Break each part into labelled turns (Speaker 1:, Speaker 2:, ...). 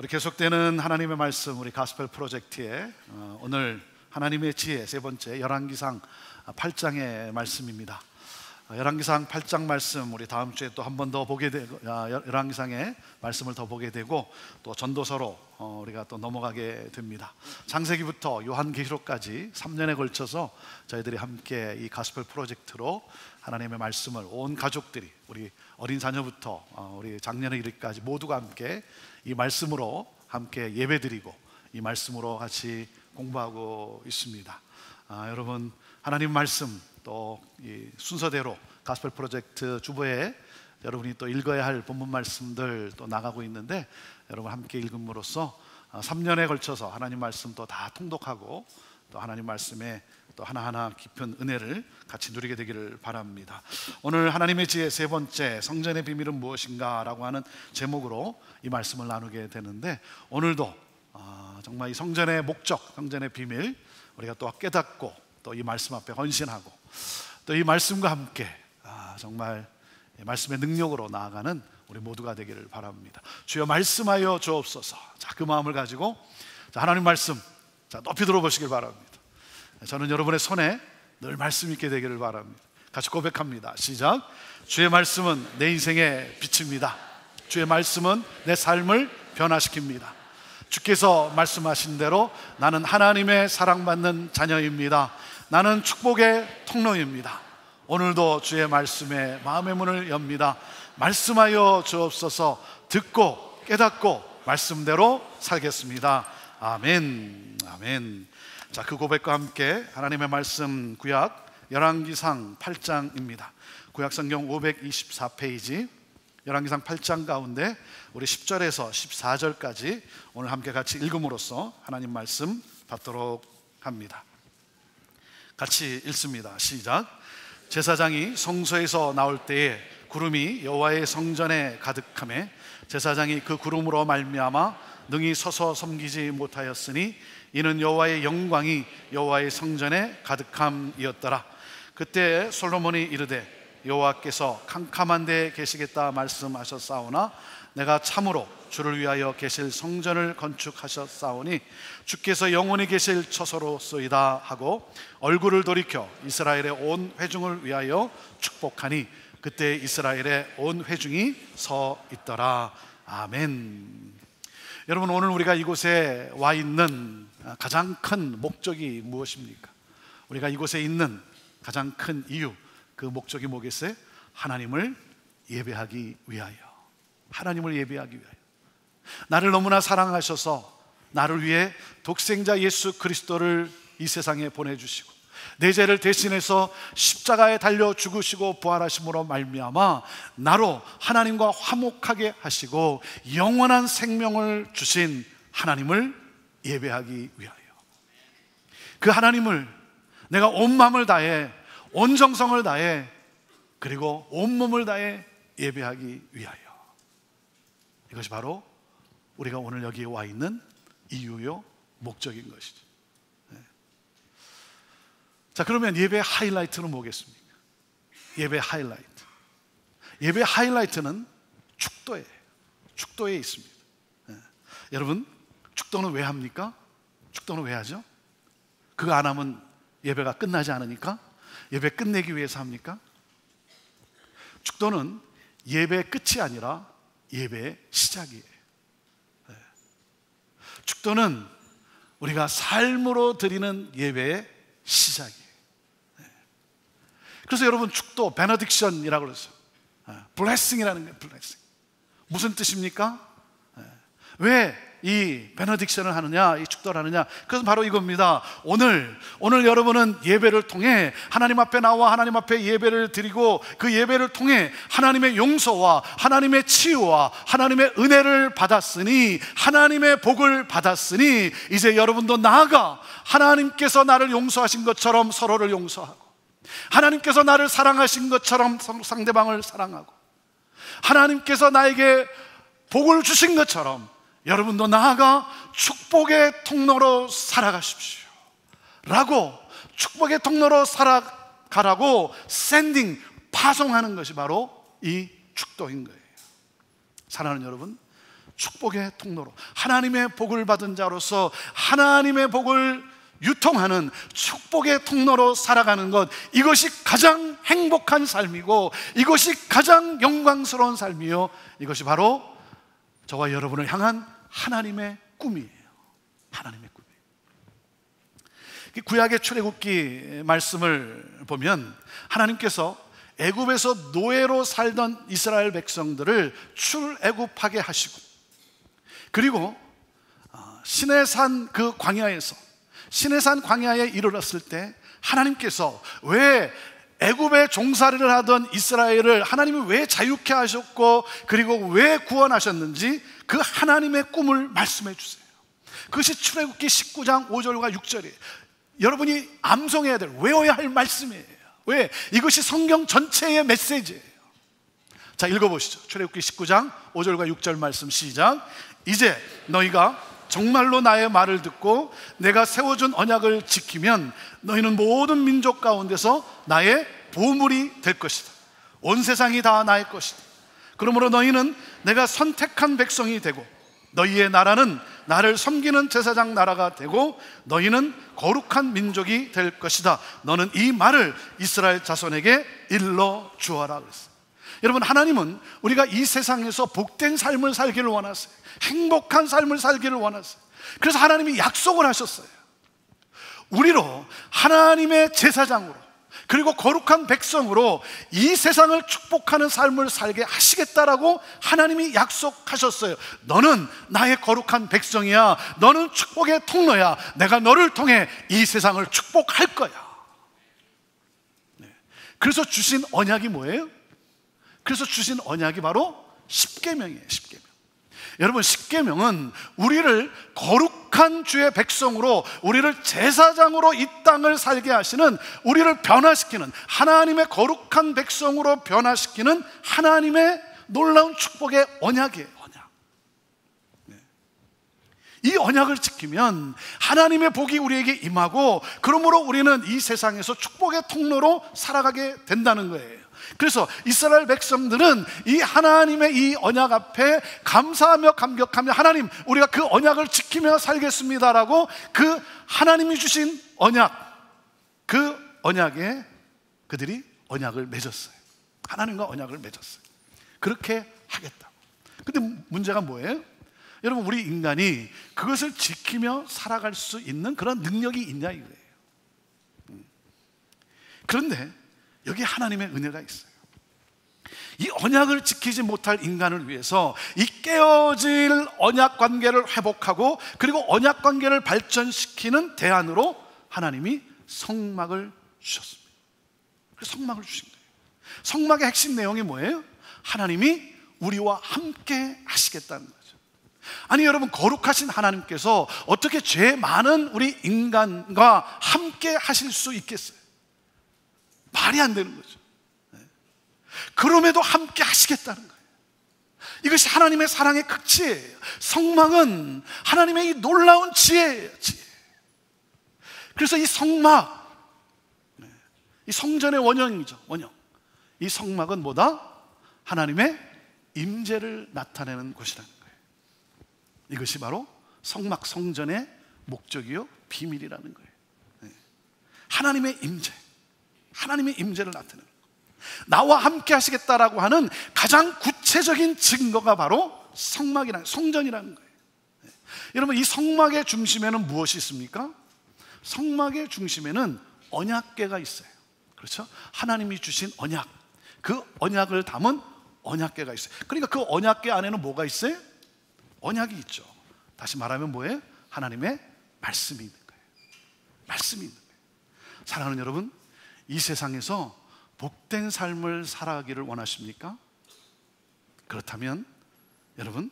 Speaker 1: 우리 계속되는 하나님의 말씀, 우리 가스펠 프로젝트의 오늘 하나님의 지혜 세 번째 열왕기상 8장의 말씀입니다. 열왕기상 8장 말씀 우리 다음 주에 또 한 번 더 보게 되고, 열왕기상의 말씀을 더 보게 되고 또 전도서로 우리가 또 넘어가게 됩니다. 창세기부터 요한계시록까지 3년에 걸쳐서 저희들이 함께 이 가스펠 프로젝트로 하나님의 말씀을 온 가족들이, 우리 어린 자녀부터 우리 장년에 이르기까지 모두가 함께 이 말씀으로 함께 예배드리고 이 말씀으로 같이 공부하고 있습니다. 여러분, 하나님 말씀 또 이 순서대로 가스펠 프로젝트 주보에 여러분이 또 읽어야 할 본문 말씀들 또 나가고 있는데, 여러분 함께 읽음으로써 3년에 걸쳐서 하나님 말씀 또 다 통독하고 또 하나님 말씀에 또 하나하나 깊은 은혜를 같이 누리게 되기를 바랍니다. 오늘 하나님의 지혜 세 번째, 성전의 비밀은 무엇인가 라고 하는 제목으로 이 말씀을 나누게 되는데, 오늘도 정말 이 성전의 목적, 성전의 비밀 우리가 또 깨닫고 또 이 말씀 앞에 헌신하고 또 이 말씀과 함께 정말 말씀의 능력으로 나아가는 우리 모두가 되기를 바랍니다. 주여 말씀하여 주옵소서. 자, 그 마음을 가지고 하나님 말씀 높이 들어보시길 바랍니다. 저는 여러분의 손에 늘 말씀 있게 되기를 바랍니다. 같이 고백합니다. 시작. 주의 말씀은 내 인생의 빛입니다. 주의 말씀은 내 삶을 변화시킵니다. 주께서 말씀하신 대로 나는 하나님의 사랑받는 자녀입니다. 나는 축복의 통로입니다. 오늘도 주의 말씀에 마음의 문을 엽니다. 말씀하여 주옵소서. 듣고 깨닫고 말씀대로 살겠습니다. 아멘. 아멘. 자, 그 고백과 함께 하나님의 말씀 구약 열왕기상 8장입니다. 구약 성경 524페이지 열왕기상 8장 가운데 우리 10절에서 14절까지 오늘 함께 같이 읽음으로써 하나님 말씀 받도록 합니다. 같이 읽습니다. 시작. 제사장이 성소에서 나올 때에 구름이 여호와의 성전에 가득하매 제사장이 그 구름으로 말미암아 능히 서서 섬기지 못하였으니 이는 여호와의 영광이 여호와의 성전에 가득함이었더라. 그때 솔로몬이 이르되 여호와께서 캄캄한 데에 계시겠다 말씀하셨사오나 내가 참으로 주를 위하여 계실 성전을 건축하셨사오니 주께서 영원히 계실 처소로소이다 하고 얼굴을 돌이켜 이스라엘의 온 회중을 위하여 축복하니 그때 이스라엘의 온 회중이 서 있더라. 아멘. 여러분, 오늘 우리가 이곳에 와 있는 가장 큰 목적이 무엇입니까? 우리가 이곳에 있는 가장 큰 이유, 그 목적이 뭐겠어요? 하나님을 예배하기 위하여. 하나님을 예배하기 위하여. 나를 너무나 사랑하셔서 나를 위해 독생자 예수 그리스도를 이 세상에 보내주시고 내 죄를 대신해서 십자가에 달려 죽으시고 부활하심으로 말미암아 나로 하나님과 화목하게 하시고 영원한 생명을 주신 하나님을 예배하기 위하여. 그 하나님을 내가 온 마음을 다해, 온 정성을 다해, 그리고 온 몸을 다해 예배하기 위하여. 이것이 바로 우리가 오늘 여기에 와 있는 이유요, 목적인 것이죠. 자, 그러면 예배의 하이라이트는 뭐겠습니까? 예배의 하이라이트. 예배의 하이라이트는 축도예요. 축도에 있습니다. 여러분, 축도는 왜 합니까? 축도는 왜 하죠? 그거 안 하면 예배가 끝나지 않으니까? 예배 끝내기 위해서 합니까? 축도는 예배의 끝이 아니라 예배의 시작이에요. 축도는 우리가 삶으로 드리는 예배의 시작이에요. 그래서 여러분, 축도, 베너딕션이라고 그러죠. 블레싱이라는 거예요. 블레싱. 무슨 뜻입니까? 왜 이 베너딕션을 하느냐, 이 축도를 하느냐? 그것은 바로 이겁니다. 오늘 여러분은 예배를 통해 하나님 앞에 나와 하나님 앞에 예배를 드리고 그 예배를 통해 하나님의 용서와 하나님의 치유와 하나님의 은혜를 받았으니, 하나님의 복을 받았으니 이제 여러분도 나아가 하나님께서 나를 용서하신 것처럼 서로를 용서하고, 하나님께서 나를 사랑하신 것처럼 상대방을 사랑하고, 하나님께서 나에게 복을 주신 것처럼 여러분도 나아가 축복의 통로로 살아가십시오 라고, 축복의 통로로 살아가라고 파송하는 것이 바로 이 축도인 거예요. 사랑하는 여러분, 축복의 통로로, 하나님의 복을 받은 자로서 하나님의 복을 유통하는 축복의 통로로 살아가는 것, 이것이 가장 행복한 삶이고 이것이 가장 영광스러운 삶이요, 이것이 바로 저와 여러분을 향한 하나님의 꿈이에요. 하나님의 꿈이에요. 구약의 출애굽기 말씀을 보면 하나님께서 애굽에서 노예로 살던 이스라엘 백성들을 출애굽하게 하시고, 그리고 시내산 그 광야에서, 시내산 광야에 이르렀을 때 하나님께서 왜 애굽에 종살이를 하던 이스라엘을 하나님이 왜 자유케 하셨고 그리고 왜 구원하셨는지 그 하나님의 꿈을 말씀해 주세요. 그것이 출애굽기 19장 5절과 6절이에요. 여러분이 암송해야 될, 외워야 할 말씀이에요. 왜? 이것이 성경 전체의 메시지예요. 자, 읽어보시죠. 출애굽기 19장 5절과 6절 말씀 시작. 이제 너희가 정말로 나의 말을 듣고 내가 세워준 언약을 지키면 너희는 모든 민족 가운데서 나의 보물이 될 것이다. 온 세상이 다 나의 것이다. 그러므로 너희는 내가 선택한 백성이 되고 너희의 나라는 나를 섬기는 제사장 나라가 되고 너희는 거룩한 민족이 될 것이다. 너는 이 말을 이스라엘 자손에게 일러 주어라 그랬어요. 여러분, 하나님은 우리가 이 세상에서 복된 삶을 살기를 원하세요. 행복한 삶을 살기를 원하세요. 그래서 하나님이 약속을 하셨어요. 우리로 하나님의 제사장으로 그리고 거룩한 백성으로 이 세상을 축복하는 삶을 살게 하시겠다라고 하나님이 약속하셨어요. 너는 나의 거룩한 백성이야. 너는 축복의 통로야. 내가 너를 통해 이 세상을 축복할 거야. 그래서 주신 언약이 뭐예요? 그래서 주신 언약이 바로 십계명이에요. 십계명. 여러분, 십계명은 우리를 거룩한 주의 백성으로, 우리를 제사장으로 이 땅을 살게 하시는, 우리를 변화시키는, 하나님의 거룩한 백성으로 변화시키는 하나님의 놀라운 축복의 언약이에요. 언약. 이 언약을 지키면 하나님의 복이 우리에게 임하고, 그러므로 우리는 이 세상에서 축복의 통로로 살아가게 된다는 거예요. 그래서 이스라엘 백성들은 이 하나님의 이 언약 앞에 감사하며 감격하며, 하나님, 우리가 그 언약을 지키며 살겠습니다라고 그 하나님이 주신 언약, 그 언약에 그들이 언약을 맺었어요. 하나님과 언약을 맺었어요. 그렇게 하겠다. 근데 문제가 뭐예요? 여러분, 우리 인간이 그것을 지키며 살아갈 수 있는 그런 능력이 있냐 이거예요. 그런데 여기 하나님의 은혜가 있어요. 이 언약을 지키지 못할 인간을 위해서 이 깨어질 언약 관계를 회복하고, 그리고 언약 관계를 발전시키는 대안으로 하나님이 성막을 주셨습니다. 그래서 성막을 주신 거예요. 성막의 핵심 내용이 뭐예요? 하나님이 우리와 함께 하시겠다는 거죠. 아니 여러분, 거룩하신 하나님께서 어떻게 죄 많은 우리 인간과 함께 하실 수 있겠어요? 말이 안 되는 거죠. 그럼에도 함께 하시겠다는 거예요. 이것이 하나님의 사랑의 극치예요. 성막은 하나님의 이 놀라운 지혜예요. 지혜. 그래서 이 성막, 이 성전의 원형이죠. 원형. 이 성막은 뭐다? 하나님의 임재를 나타내는 곳이라는 거예요. 이것이 바로 성막, 성전의 목적이요 비밀이라는 거예요. 하나님의 임재, 하나님의 임재를 나타내는 거예요. 나와 함께 하시겠다라고 하는 가장 구체적인 증거가 바로 성막이라는, 성전이라는 거예요. 여러분, 이 성막의 중심에는 무엇이 있습니까? 성막의 중심에는 언약궤가 있어요. 그렇죠? 하나님이 주신 언약, 그 언약을 담은 언약궤가 있어요. 그러니까 그 언약궤 안에는 뭐가 있어요? 언약이 있죠. 다시 말하면 뭐예요? 하나님의 말씀이 있는 거예요. 말씀이 있는 거예요. 사랑하는 여러분, 이 세상에서 복된 삶을 살아가기를 원하십니까? 그렇다면 여러분,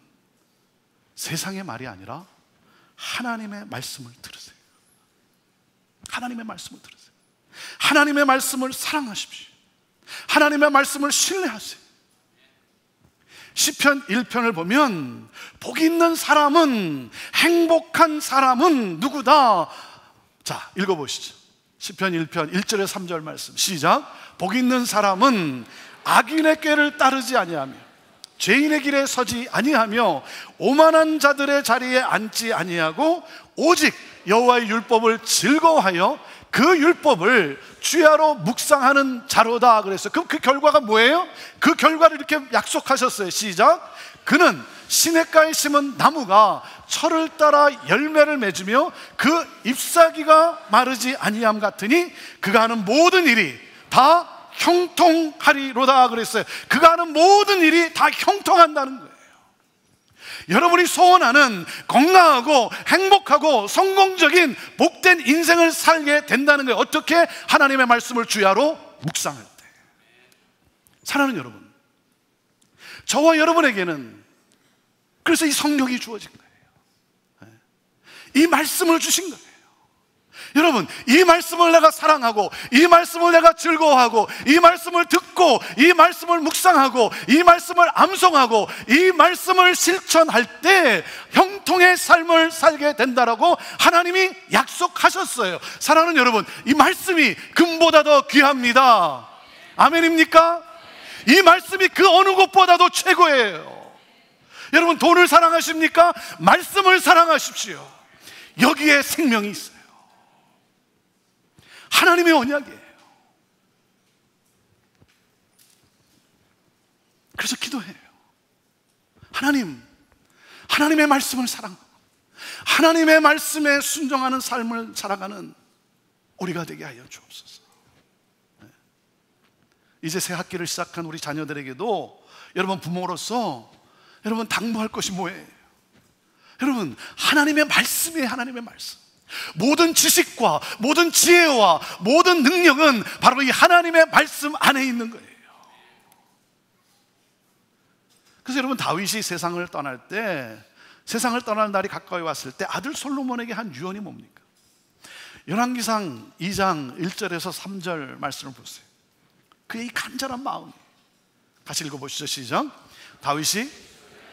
Speaker 1: 세상의 말이 아니라 하나님의 말씀을 들으세요. 하나님의 말씀을 들으세요. 하나님의 말씀을 사랑하십시오. 하나님의 말씀을 신뢰하세요. 시편 1편을 보면 복 있는 사람은, 행복한 사람은 누구다? 자, 읽어보시죠. 시편 1편 1절에 3절 말씀 시작. 복 있는 사람은 악인의 꾀를 따르지 아니하며 죄인의 길에 서지 아니하며 오만한 자들의 자리에 앉지 아니하고 오직 여호와의 율법을 즐거워하여 그 율법을 주야로 묵상하는 자로다 그랬어요. 그럼 그 결과가 뭐예요? 그 결과를 이렇게 약속하셨어요. 시작. 그는 시냇가에 심은 나무가 철을 따라 열매를 맺으며 그 잎사귀가 마르지 아니함 같으니 그가 하는 모든 일이 다 형통하리로다 그랬어요. 그가 하는 모든 일이 다 형통한다는 거예요. 여러분이 소원하는 건강하고 행복하고 성공적인 복된 인생을 살게 된다는 거예요. 어떻게? 하나님의 말씀을 주야로 묵상할 때. 사랑하는 여러분, 저와 여러분에게는 그래서 이 성령이 주어진 거예요. 이 말씀을 주신 거예요. 여러분, 이 말씀을 내가 사랑하고, 이 말씀을 내가 즐거워하고, 이 말씀을 듣고, 이 말씀을 묵상하고, 이 말씀을 암송하고, 이 말씀을 실천할 때 형통의 삶을 살게 된다라고 하나님이 약속하셨어요. 사랑하는 여러분, 이 말씀이 금보다 더 귀합니다. 아멘입니까? 이 말씀이 그 어느 것보다도 최고예요. 여러분, 돈을 사랑하십니까? 말씀을 사랑하십시오. 여기에 생명이 있어요. 하나님의 언약이에요. 그래서 기도해요. 하나님, 하나님의 말씀을 사랑하고 하나님의 말씀에 순종하는 삶을 살아가는 우리가 되게 하여 주옵소서. 이제 새 학기를 시작한 우리 자녀들에게도 여러분 부모로서 여러분 당부할 것이 뭐예요? 여러분, 하나님의 말씀이에요. 하나님의 말씀. 모든 지식과 모든 지혜와 모든 능력은 바로 이 하나님의 말씀 안에 있는 거예요. 그래서 여러분, 다윗이 세상을 떠날 때, 세상을 떠날 날이 가까이 왔을 때 아들 솔로몬에게 한 유언이 뭡니까? 열왕기상 2장 1절에서 3절 말씀을 보세요. 그의 이 간절한 마음 같이 읽어보시죠. 시작. 다윗이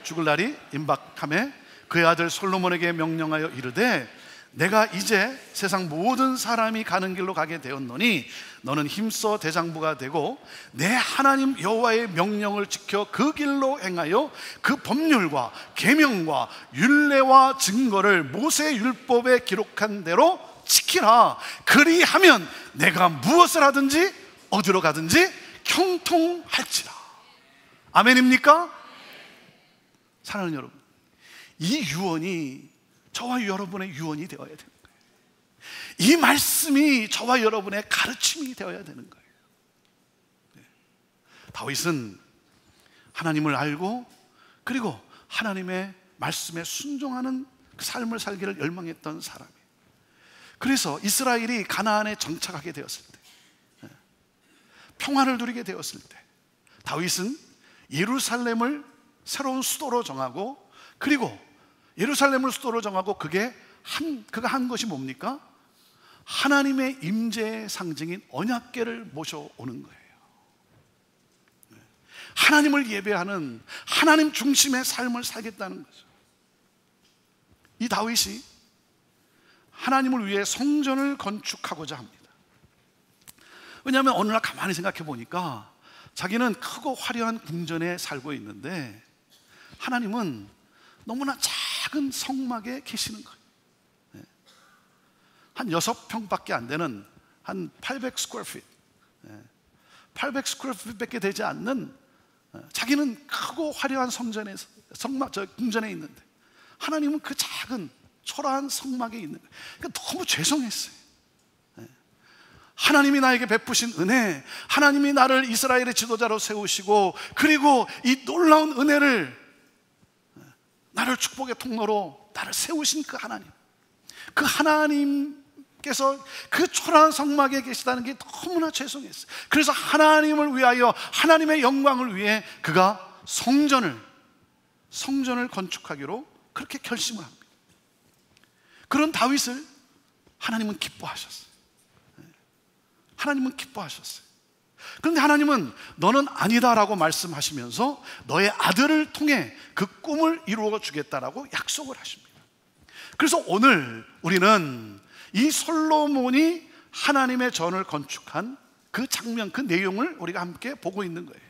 Speaker 1: 죽을 날이 임박하매 그의 아들 솔로몬에게 명령하여 이르되 내가 이제 세상 모든 사람이 가는 길로 가게 되었노니 너는 힘써 대장부가 되고 내 하나님 여호와의 명령을 지켜 그 길로 행하여 그 법률과 계명과 율례와 증거를 모세 율법에 기록한 대로 지키라. 그리하면 내가 무엇을 하든지 어디로 가든지 형통할지라. 아멘입니까? 사랑하는 여러분, 이 유언이 저와 여러분의 유언이 되어야 되는 거예요. 이 말씀이 저와 여러분의 가르침이 되어야 되는 거예요. 다윗은 하나님을 알고 그리고 하나님의 말씀에 순종하는 그 삶을 살기를 열망했던 사람이에요. 그래서 이스라엘이 가나안에 정착하게 되었을 때, 평화를 누리게 되었을 때 다윗은 예루살렘을 새로운 수도로 정하고, 그리고 예루살렘을 수도로 정하고 그가 한 것이 뭡니까? 하나님의 임재의 상징인 언약궤를 모셔오는 거예요. 하나님을 예배하는 하나님 중심의 삶을 살겠다는 거죠. 이 다윗이 하나님을 위해 성전을 건축하고자 합니다. 왜냐하면 어느 날 가만히 생각해 보니까 자기는 크고 화려한 궁전에 살고 있는데 하나님은 너무나 작은 성막에 계시는 거예요. 한 6평밖에 안 되는 한 800 스퀘어핏, 800 스퀘어핏밖에 되지 않는, 자기는 크고 화려한 궁전에 있는데 하나님은 그 작은 초라한 성막에 있는 거예요. 그러니까 너무 죄송했어요. 하나님이 나에게 베푸신 은혜, 하나님이 나를 이스라엘의 지도자로 세우시고 그리고 이 놀라운 은혜를, 나를 축복의 통로로 나를 세우신 그 하나님, 그 하나님께서 그 초라한 성막에 계시다는 게 너무나 죄송했어요. 그래서 하나님을 위하여, 하나님의 영광을 위해 그가 성전을 건축하기로 그렇게 결심을 합니다. 그런 다윗을 하나님은 기뻐하셨어요. 하나님은 기뻐하셨어요. 그런데 하나님은 너는 아니다라고 말씀하시면서 너의 아들을 통해 그 꿈을 이루어 주겠다라고 약속을 하십니다. 그래서 오늘 우리는 이 솔로몬이 하나님의 전을 건축한 그 장면, 그 내용을 우리가 함께 보고 있는 거예요.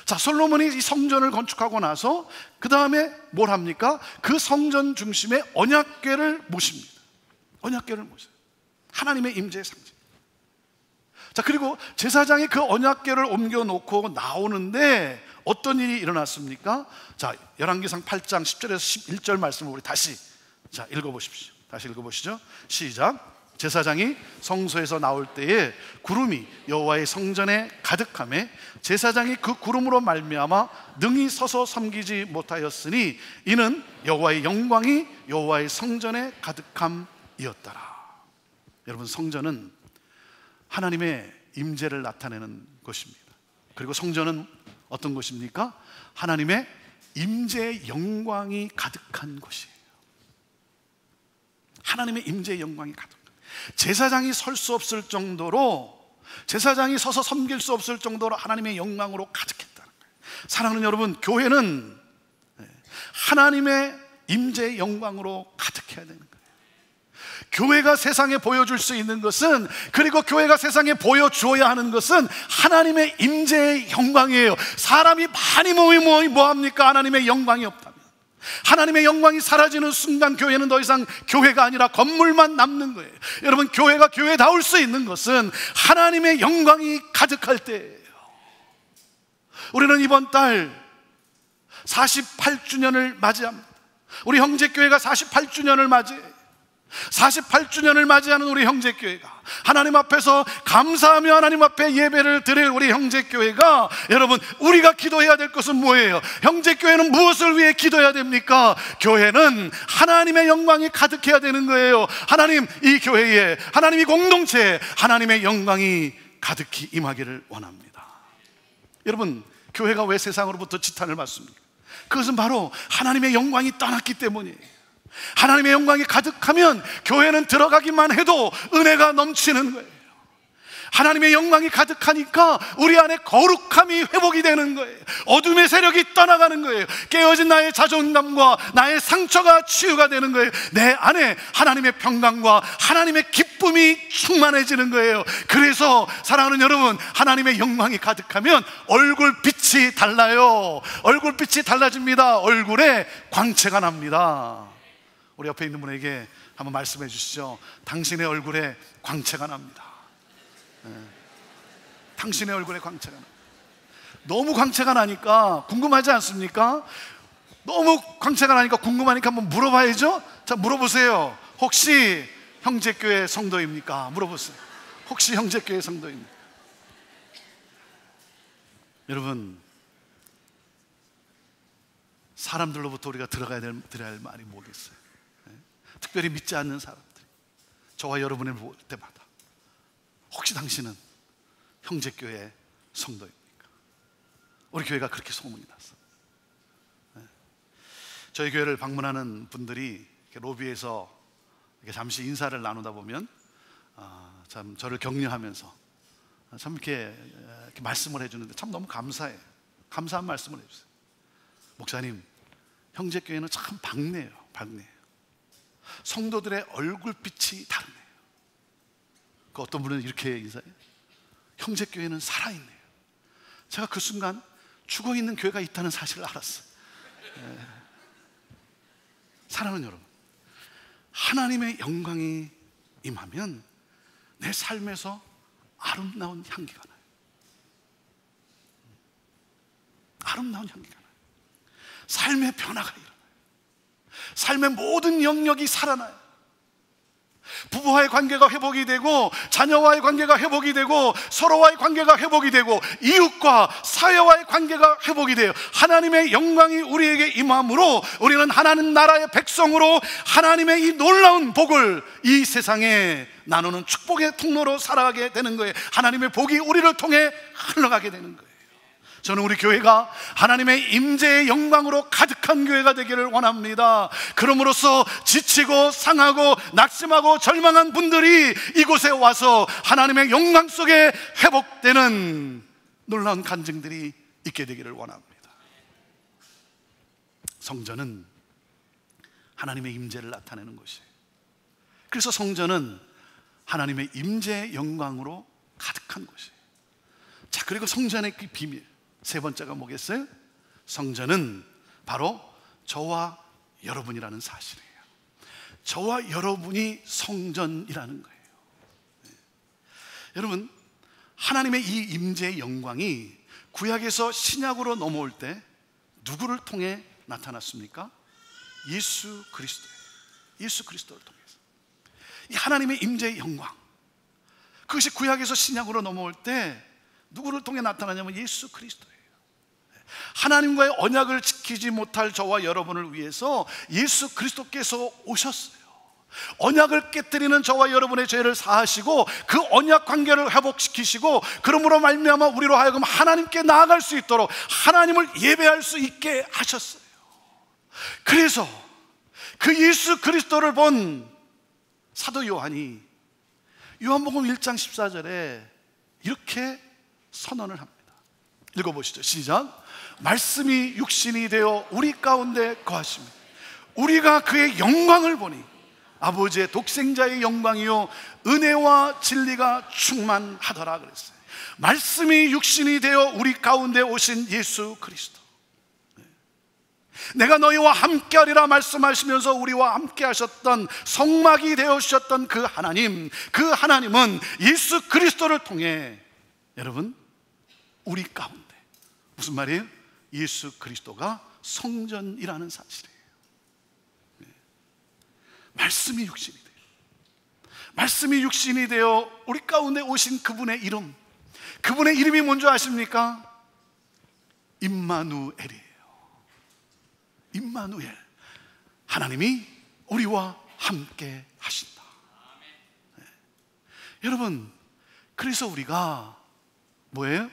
Speaker 1: 자, 솔로몬이 이 성전을 건축하고 나서 그 다음에 뭘 합니까? 그 성전 중심에 언약궤를 모십니다. 언약궤를 모셔요. 하나님의 임재의 상징. 자, 그리고 제사장이 그 언약궤를 옮겨놓고 나오는데 어떤 일이 일어났습니까? 자, 열왕기상 8장 10절에서 11절 말씀을 우리 다시 읽어보십시오. 다시 읽어보시죠. 시작. 제사장이 성소에서 나올 때에 구름이 여호와의 성전에 가득하매 제사장이 그 구름으로 말미암아 능히 서서 섬기지 못하였으니 이는 여호와의 영광이 여호와의 성전에 가득함이었더라. 여러분, 성전은 하나님의 임재를 나타내는 것입니다. 그리고 성전은 어떤 것입니까? 하나님의 임재의 영광이 가득한 곳이에요. 하나님의 임재의 영광이 가득한, 제사장이 설 수 없을 정도로, 제사장이 서서 섬길 수 없을 정도로 하나님의 영광으로 가득했다는 거예요. 사랑하는 여러분, 교회는 하나님의 임재의 영광으로 가득해야 되는 거예요. 교회가 세상에 보여줄 수 있는 것은, 그리고 교회가 세상에 보여주어야 하는 것은 하나님의 임재의 영광이에요. 사람이 많이 모이면 뭐합니까? 하나님의 영광이 없다면, 하나님의 영광이 사라지는 순간 교회는 더 이상 교회가 아니라 건물만 남는 거예요. 여러분, 교회가 교회다울 수 있는 것은 하나님의 영광이 가득할 때예요. 우리는 이번 달 48주년을 맞이합니다. 우리 형제교회가 48주년을 맞이해요. 48주년을 맞이하는 우리 형제교회가, 하나님 앞에서 감사하며 하나님 앞에 예배를 드릴 우리 형제교회가, 여러분, 우리가 기도해야 될 것은 뭐예요? 형제교회는 무엇을 위해 기도해야 됩니까? 교회는 하나님의 영광이 가득해야 되는 거예요. 하나님, 이 교회에, 하나님 이 공동체에 하나님의 영광이 가득히 임하기를 원합니다. 여러분, 교회가 왜 세상으로부터 지탄을 받습니까? 그것은 바로 하나님의 영광이 떠났기 때문이에요. 하나님의 영광이 가득하면 교회는 들어가기만 해도 은혜가 넘치는 거예요. 하나님의 영광이 가득하니까 우리 안에 거룩함이 회복이 되는 거예요. 어둠의 세력이 떠나가는 거예요. 깨어진 나의 자존감과 나의 상처가 치유가 되는 거예요. 내 안에 하나님의 평강과 하나님의 기쁨이 충만해지는 거예요. 그래서 사랑하는 여러분, 하나님의 영광이 가득하면 얼굴빛이 달라요. 얼굴빛이 달라집니다. 얼굴에 광채가 납니다. 우리 옆에 있는 분에게 한번 말씀해 주시죠. 당신의 얼굴에 광채가 납니다. 당신의 얼굴에 광채가 납니다. 너무 광채가 나니까 궁금하지 않습니까? 너무 광채가 나니까 궁금하니까 한번 물어봐야죠. 자, 물어보세요. 혹시 형제교회 성도입니까? 물어보세요. 혹시 형제교회 성도입니까? 여러분, 사람들로부터 우리가 드려야 할 말이 뭐겠어요? 특별히 믿지 않는 사람들이 저와 여러분을 볼 때마다, 혹시 당신은 형제교회 성도입니까? 우리 교회가 그렇게 소문이 났어. 저희 교회를 방문하는 분들이 로비에서 잠시 인사를 나누다 보면 참 저를 격려하면서 참 이렇게 말씀을 해주는데 참 너무 감사해요. 감사한 말씀을 해주세요. 목사님, 형제교회는 참 밝네요. 성도들의 얼굴빛이 다르네요. 그 어떤 분은 이렇게 인사해요. 형제교회는 살아있네요. 제가 그 순간 죽어있는 교회가 있다는 사실을 알았어요. 사랑하는 여러분, 하나님의 영광이 임하면 내 삶에서 아름다운 향기가 나요. 아름다운 향기가 나요. 삶의 변화가 일어나요. 삶의 모든 영역이 살아나요. 부부와의 관계가 회복이 되고, 자녀와의 관계가 회복이 되고, 서로와의 관계가 회복이 되고, 이웃과 사회와의 관계가 회복이 돼요. 하나님의 영광이 우리에게 임함으로 우리는 하나님 나라의 백성으로 하나님의 이 놀라운 복을 이 세상에 나누는 축복의 통로로 살아가게 되는 거예요. 하나님의 복이 우리를 통해 흘러가게 되는 거예요. 저는 우리 교회가 하나님의 임재의 영광으로 가득한 교회가 되기를 원합니다. 그럼으로써 지치고 상하고 낙심하고 절망한 분들이 이곳에 와서 하나님의 영광 속에 회복되는 놀라운 간증들이 있게 되기를 원합니다. 성전은 하나님의 임재를 나타내는 것이에요. 그래서 성전은 하나님의 임재의 영광으로 가득한 곳이에요. 자, 그리고 성전의 그 비밀, 세 번째가 뭐겠어요? 성전은 바로 저와 여러분이라는 사실이에요. 저와 여러분이 성전이라는 거예요. 여러분, 하나님의 이 임재의 영광이 구약에서 신약으로 넘어올 때 누구를 통해 나타났습니까? 예수 그리스도예요. 예수 그리스도를 통해서 이 하나님의 임재의 영광, 그것이 구약에서 신약으로 넘어올 때 누구를 통해 나타나냐면 예수 그리스도예요. 하나님과의 언약을 지키지 못할 저와 여러분을 위해서 예수 그리스도께서 오셨어요. 언약을 깨뜨리는 저와 여러분의 죄를 사하시고 그 언약 관계를 회복시키시고, 그러므로 말미암아 우리로 하여금 하나님께 나아갈 수 있도록 하나님을 예배할 수 있게 하셨어요. 그래서 그 예수 그리스도를 본 사도 요한이 요한복음 1장 14절에 이렇게 선언을 합니다. 읽어보시죠. 시작. 말씀이 육신이 되어 우리 가운데 거하시며 우리가 그의 영광을 보니 아버지의 독생자의 영광이요 은혜와 진리가 충만하더라 그랬어요. 말씀이 육신이 되어 우리 가운데 오신 예수 그리스도, 내가 너희와 함께하리라 말씀하시면서 우리와 함께 하셨던 성막이 되어주셨던 그 하나님, 그 하나님은 예수 그리스도를 통해 여러분 우리 가운데, 무슨 말이에요? 예수 그리스도가 성전이라는 사실이에요. 말씀이 육신이 돼요. 말씀이 육신이 되어 우리 가운데 오신 그분의 이름, 그분의 이름이 뭔지 아십니까? 임마누엘이에요. 임마누엘, 하나님이 우리와 함께 하신다. 네. 여러분, 그래서 우리가 뭐예요?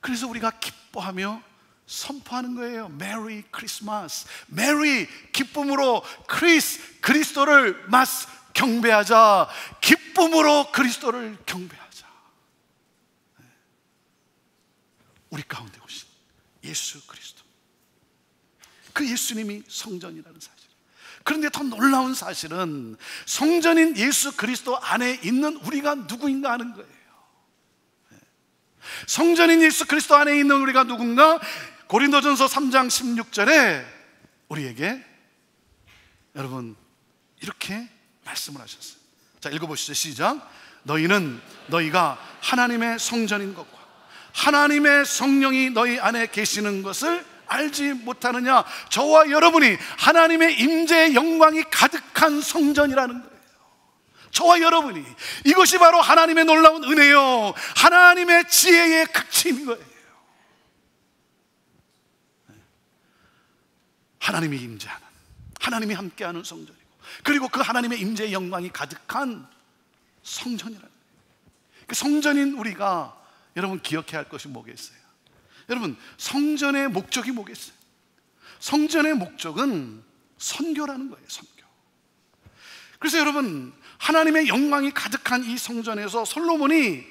Speaker 1: 그래서 우리가 기뻐하며 선포하는 거예요. 메리 크리스마스. 메리, 기쁨으로, 그리스도를 경배하자. 기쁨으로 그리스도를 경배하자. 네. 우리 가운데 오신 예수 그리스도, 그 예수님이 성전이라는 사실. 그런데 더 놀라운 사실은 성전인 예수 그리스도 안에 있는 우리가 누구인가 하는 거예요. 성전인 예수 그리스도 안에 있는 우리가 누군가? 고린도전서 3장 16절에 우리에게 여러분 이렇게 말씀을 하셨어요. 자, 읽어보시죠. 시작. 너희는 너희가 하나님의 성전인 것과 하나님의 성령이 너희 안에 계시는 것을 알지 못하느냐? 저와 여러분이 하나님의 임재의 영광이 가득한 성전이라는 거예요. 저와 여러분이, 이것이 바로 하나님의 놀라운 은혜요, 하나님의 지혜의 극치인 거예요. 하나님이 임재하는, 하나님이 함께하는 성전이고, 그리고 그 하나님의 임재의 영광이 가득한 성전이라는 거예요. 그 성전인 우리가 여러분 기억해야 할 것이 뭐겠어요? 여러분, 성전의 목적이 뭐겠어요? 성전의 목적은 선교라는 거예요. 선교. 그래서 여러분, 하나님의 영광이 가득한 이 성전에서 솔로몬이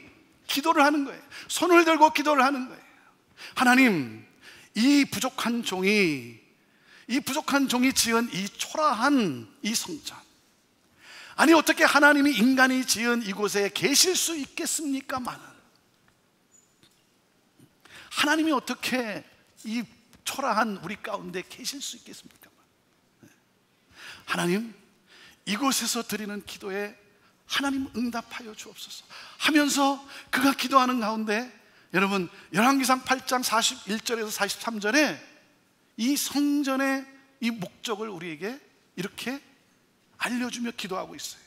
Speaker 1: 기도를 하는 거예요. 손을 들고 기도를 하는 거예요. 하나님, 이 부족한 종이 지은 이 초라한 이 성전, 아니 어떻게 하나님이 인간이 지은 이곳에 계실 수 있겠습니까마는, 하나님이 어떻게 이 초라한 우리 가운데 계실 수 있겠습니까? 하나님, 이곳에서 드리는 기도에 하나님 응답하여 주옵소서 하면서 그가 기도하는 가운데 여러분, 열왕기상 8장 41절에서 43절에 이 성전의 이 목적을 우리에게 이렇게 알려주며 기도하고 있어요.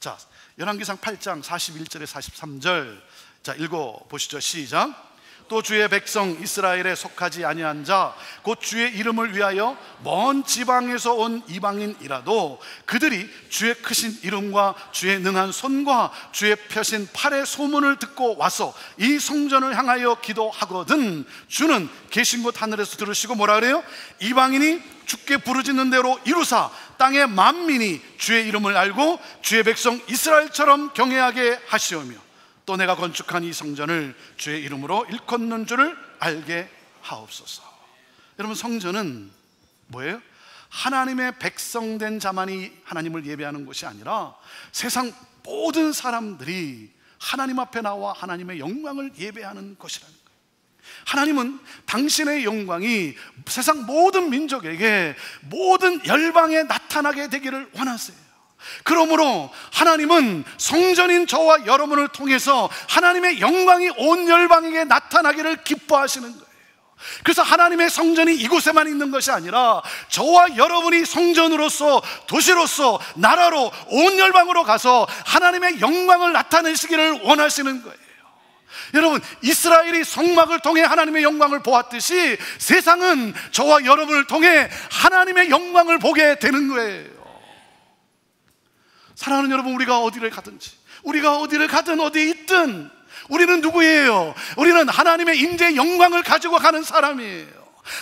Speaker 1: 자, 열왕기상 8장 41절에 43절, 자, 읽어보시죠. 시작. 또 주의 백성 이스라엘에 속하지 아니한 자 곧 주의 이름을 위하여 먼 지방에서 온 이방인이라도 그들이 주의 크신 이름과 주의 능한 손과 주의 펴신 팔의 소문을 듣고 와서 이 성전을 향하여 기도하거든 주는 계신 곳 하늘에서 들으시고 뭐라 그래요? 이방인이 주께 부르짖는 대로 이루사 땅의 만민이 주의 이름을 알고 주의 백성 이스라엘처럼 경외하게 하시오며 또 내가 건축한 이 성전을 주의 이름으로 일컫는 줄을 알게 하옵소서. 여러분, 성전은 뭐예요? 하나님의 백성된 자만이 하나님을 예배하는 곳이 아니라 세상 모든 사람들이 하나님 앞에 나와 하나님의 영광을 예배하는 것이라는 거예요. 하나님은 당신의 영광이 세상 모든 민족에게, 모든 열방에 나타나게 되기를 원하세요. 그러므로 하나님은 성전인 저와 여러분을 통해서 하나님의 영광이 온 열방에게 나타나기를 기뻐하시는 거예요. 그래서 하나님의 성전이 이곳에만 있는 것이 아니라 저와 여러분이 성전으로서, 도시로서, 나라로, 온 열방으로 가서 하나님의 영광을 나타내시기를 원하시는 거예요. 여러분, 이스라엘이 성막을 통해 하나님의 영광을 보았듯이 세상은 저와 여러분을 통해 하나님의 영광을 보게 되는 거예요. 사랑하는 여러분, 우리가 어디를 가든 어디에 있든 우리는 누구예요? 우리는 하나님의 임재의 영광을 가지고 가는 사람이에요.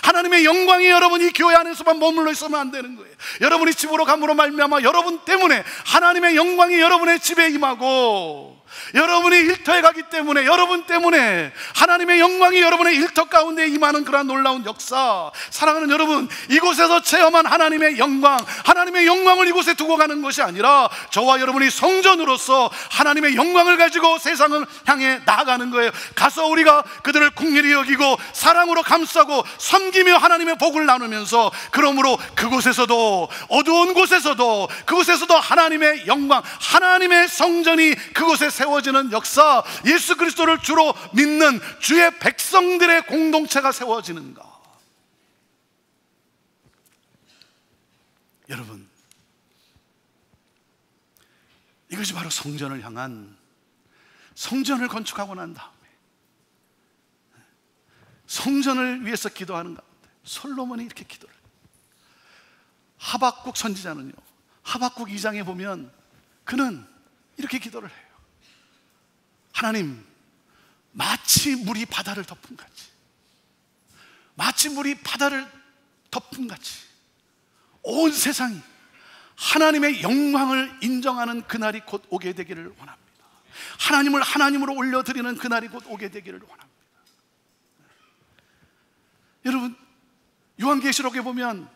Speaker 1: 하나님의 영광이 여러분이 교회 안에서만 머물러 있으면 안 되는 거예요. 여러분이 집으로 감으로 말미암아 여러분 때문에 하나님의 영광이 여러분의 집에 임하고, 여러분이 일터에 가기 때문에, 여러분 때문에 하나님의 영광이 여러분의 일터 가운데 임하는 그러한 놀라운 역사. 사랑하는 여러분, 이곳에서 체험한 하나님의 영광, 하나님의 영광을 이곳에 두고 가는 것이 아니라 저와 여러분이 성전으로서 하나님의 영광을 가지고 세상을 향해 나아가는 거예요. 가서 우리가 그들을 긍휼히 여기고 사랑으로 감싸고 섬기며 하나님의 복을 나누면서, 그러므로 그곳에서도, 어두운 곳에서도, 그곳에서도 하나님의 영광, 하나님의 성전이 그곳에 세워지는 역사, 예수 그리스도를 주로 믿는 주의 백성들의 공동체가 세워지는가. 여러분, 이것이 바로 성전을 향한, 성전을 건축하고 난 다음에 성전을 위해서 기도하는 가운데 솔로몬이 이렇게 기도를 해요. 하박국 선지자는요, 하박국 2장에 보면 그는 이렇게 기도를 해요. 하나님, 마치 물이 바다를 덮은 같이, 마치 물이 바다를 덮은 같이 온 세상이 하나님의 영광을 인정하는 그날이 곧 오게 되기를 원합니다. 하나님을 하나님으로 올려드리는 그날이 곧 오게 되기를 원합니다. 여러분, 요한계시록에 보면,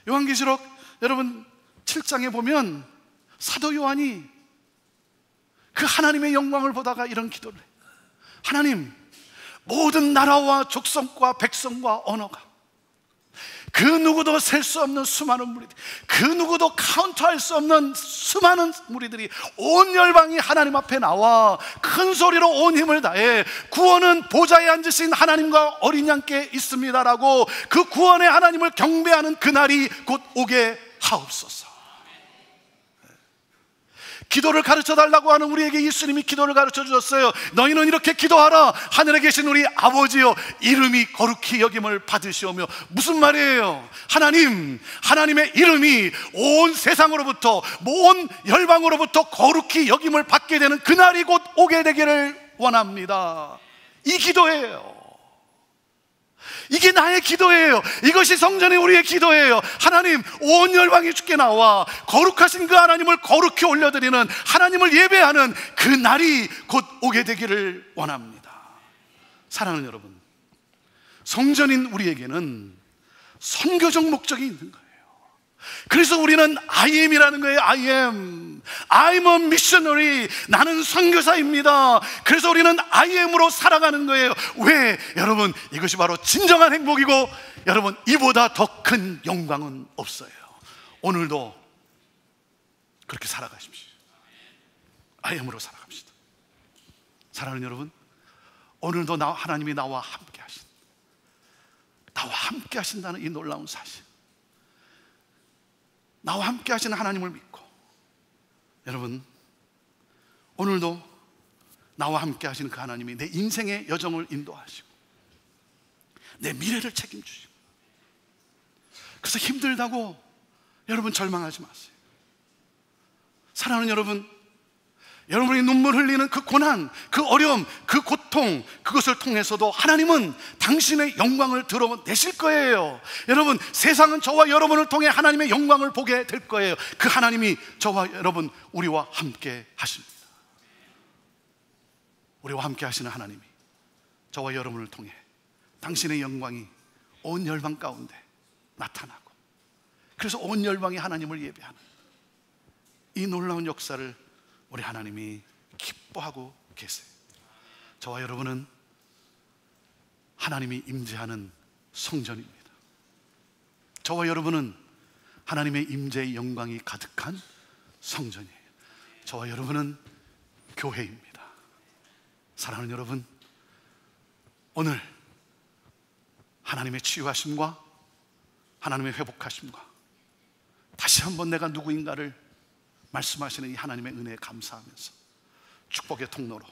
Speaker 1: 요한계시록 여러분 7장에 보면 사도 요한이 그 하나님의 영광을 보다가 이런 기도를 해요. 하나님, 모든 나라와 족속과 백성과 언어가, 그 누구도 셀 수 없는 수많은 무리들, 그 누구도 카운트할 수 없는 수많은 무리들이 온 열방이 하나님 앞에 나와 큰 소리로 온 힘을 다해 구원은 보좌에 앉으신 하나님과 어린 양께 있습니다라고 그 구원의 하나님을 경배하는 그날이 곧 오게 하옵소서. 기도를 가르쳐 달라고 하는 우리에게 예수님이 기도를 가르쳐 주셨어요. 너희는 이렇게 기도하라. 하늘에 계신 우리 아버지여, 이름이 거룩히 여김을 받으시오며. 무슨 말이에요? 하나님, 하나님의 이름이 온 세상으로부터, 온 열방으로부터 거룩히 여김을 받게 되는 그날이 곧 오게 되기를 원합니다. 이 기도예요. 이게 나의 기도예요. 이것이 성전의 우리의 기도예요. 하나님, 온 열방이 주께 나와 거룩하신 그 하나님을 거룩히 올려드리는, 하나님을 예배하는 그 날이 곧 오게 되기를 원합니다. 사랑하는 여러분, 성전인 우리에게는 선교적 목적이 있는 거예요. 그래서 우리는 I am이라는 거예요. I'm a missionary. 나는 선교사입니다. 그래서 우리는 I am으로 살아가는 거예요. 왜? 여러분, 이것이 바로 진정한 행복이고, 여러분, 이보다 더 큰 영광은 없어요. 오늘도 그렇게 살아가십시오. I am으로 살아갑시다. 사랑하는 여러분, 오늘도 하나님이 나와 함께 하신다는 이 놀라운 사실, 나와 함께 하시는 하나님을 믿고, 여러분, 오늘도 나와 함께 하시는 그 하나님이 내 인생의 여정을 인도하시고 내 미래를 책임지시고, 그래서 힘들다고 여러분 절망하지 마세요. 사랑하는 여러분, 여러분이 눈물 흘리는 그 고난, 그 어려움, 그 고통, 그것을 통해서도 하나님은 당신의 영광을 드러내실 거예요. 여러분, 세상은 저와 여러분을 통해 하나님의 영광을 보게 될 거예요. 그 하나님이 저와 여러분, 우리와 함께 하십니다. 우리와 함께 하시는 하나님이 저와 여러분을 통해 당신의 영광이 온 열방 가운데 나타나고, 그래서 온 열방이 하나님을 예배하는 이 놀라운 역사를 우리 하나님이 기뻐하고 계세요. 저와 여러분은 하나님이 임재하는 성전입니다. 저와 여러분은 하나님의 임재의 영광이 가득한 성전이에요. 저와 여러분은 교회입니다. 사랑하는 여러분, 오늘 하나님의 치유하심과 하나님의 회복하심과 다시 한번 내가 누구인가를 말씀하시는 이 하나님의 은혜에 감사하면서 축복의 통로로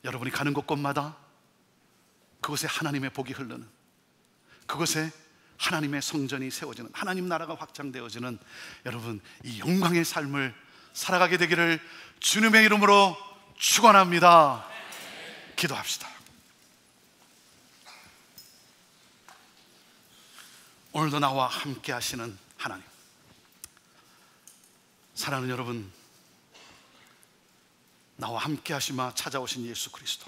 Speaker 1: 여러분이 가는 곳곳마다 그곳에 하나님의 복이 흐르는, 그곳에 하나님의 성전이 세워지는, 하나님 나라가 확장되어지는 여러분 이 영광의 삶을 살아가게 되기를 주님의 이름으로 축원합니다. 기도합시다. 오늘도 나와 함께 하시는 하나님, 사랑하는 여러분, 나와 함께 하시마 찾아오신 예수 그리스도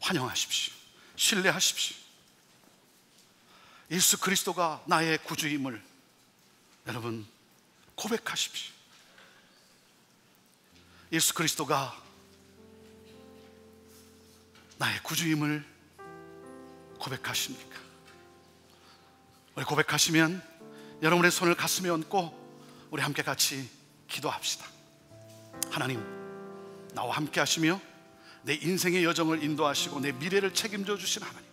Speaker 1: 환영하십시오. 신뢰하십시오. 예수 그리스도가 나의 구주임을 여러분 고백하십시오. 예수 그리스도가 나의 구주임을 고백하십니까? 우리 고백하시면 여러분의 손을 가슴에 얹고 우리 함께 같이 기도합시다. 하나님, 나와 함께 하시며 내 인생의 여정을 인도하시고 내 미래를 책임져 주신 하나님,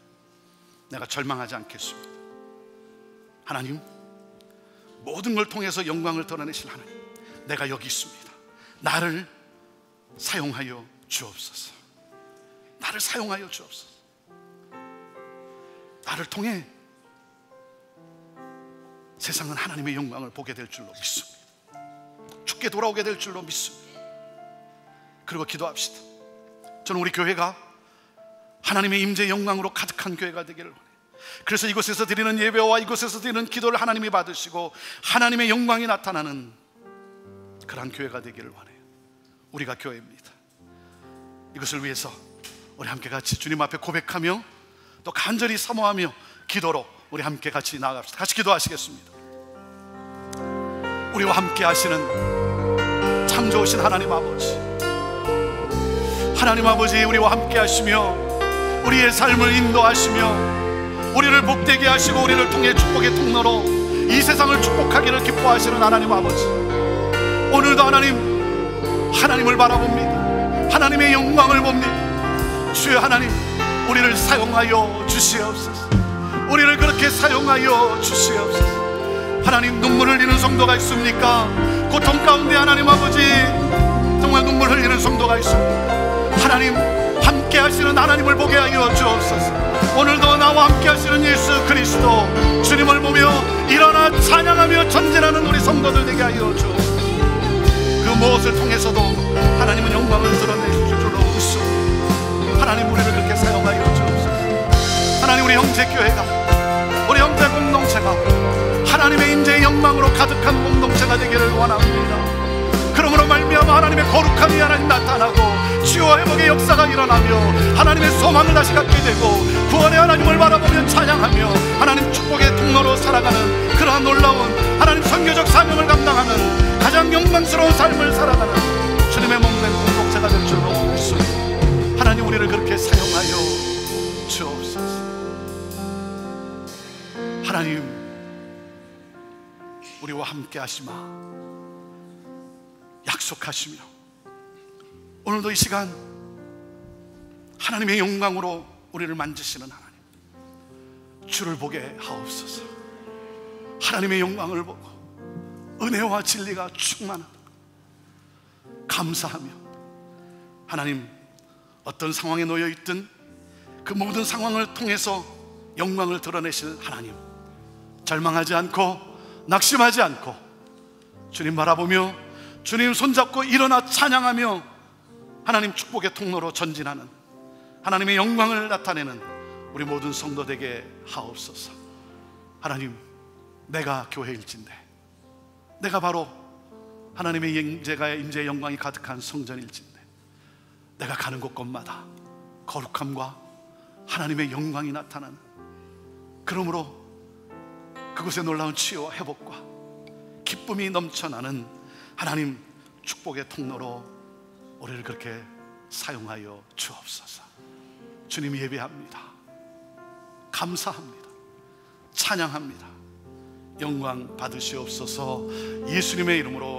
Speaker 1: 내가 절망하지 않겠습니다. 하나님, 모든 걸 통해서 영광을 드러내실 하나님, 내가 여기 있습니다. 나를 사용하여 주옵소서. 나를 사용하여 주옵소서. 나를 통해 세상은 하나님의 영광을 보게 될 줄로 믿습니다. 죽게 돌아오게 될 줄로 믿습니다. 그리고 기도합시다. 저는 우리 교회가 하나님의 임재 영광으로 가득한 교회가 되기를 원해요. 그래서 이곳에서 드리는 예배와 이곳에서 드리는 기도를 하나님이 받으시고 하나님의 영광이 나타나는 그러한 교회가 되기를 원해요. 우리가 교회입니다. 이것을 위해서 우리 함께 같이 주님 앞에 고백하며 또 간절히 사모하며 기도로 우리 함께 같이 나아갑시다. 같이 기도하시겠습니다. 우리와 함께 하시는 참 좋으신 하나님 아버지, 하나님 아버지, 우리와 함께 하시며 우리의 삶을 인도하시며 우리를 복되게 하시고 우리를 통해 축복의 통로로 이 세상을 축복하기를 기뻐하시는 하나님 아버지, 오늘도 하나님을 바라봅니다. 하나님의 영광을 봅니다. 주여 하나님, 우리를 사용하여 주시옵소서. 우리를 그렇게 사용하여 주시옵소서. 하나님, 눈물 흘리는 성도가 있습니까? 고통 가운데 하나님 아버지 정말 눈물 흘리는 성도가 있습니까? 하나님, 함께 하시는 하나님을 보게 하여 주옵소서. 오늘도 나와 함께 하시는 예수 그리스도 주님을 보며 일어나 찬양하며 전진하는 우리 성도들 되게 하여 주옵소서. 그 무엇을 통해서도 하나님은 영광을 드러내실 줄로 믿습니다. 하나님, 우리를 그렇게 사용하여 주옵소서. 하나님, 우리 형제교회가, 우리 형제 공동체가 하나님의 임재의 영광으로 가득한 공동체가 되기를 원합니다. 그러므로 말미암아 하나님의 거룩함이 하나님 나타나고 치유와 회복의 역사가 일어나며 하나님의 소망을 다시 갖게 되고 구원의 하나님을 바라보며 찬양하며 하나님 축복의 통로로 살아가는 그러한 놀라운 하나님 선교적 사명을 감당하는 가장 영광스러운 삶을 살아가는 주님의 몸된 공동체가 될 줄로 믿습니다. 하나님, 우리를 그렇게 사용하여 주옵소서. 하나님, 우리와 함께 하시마 약속하시며 오늘도 이 시간 하나님의 영광으로 우리를 만지시는 하나님, 주를 보게 하옵소서. 하나님의 영광을 보고 은혜와 진리가 충만한 감사하며 하나님, 어떤 상황에 놓여 있든 그 모든 상황을 통해서 영광을 드러내실 하나님, 절망하지 않고 낙심하지 않고 주님 바라보며 주님 손잡고 일어나 찬양하며 하나님 축복의 통로로 전진하는 하나님의 영광을 나타내는 우리 모든 성도 되게 하옵소서. 하나님, 내가 교회일진데, 내가 바로 하나님의 임재의 영광이 가득한 성전일진데, 내가 가는 곳곳마다 거룩함과 하나님의 영광이 나타나는, 그러므로 그곳에 놀라운 치유와 회복과 기쁨이 넘쳐나는 하나님 축복의 통로로 우리를 그렇게 사용하여 주옵소서. 주님, 예배합니다. 감사합니다. 찬양합니다. 영광 받으시옵소서. 예수님의 이름으로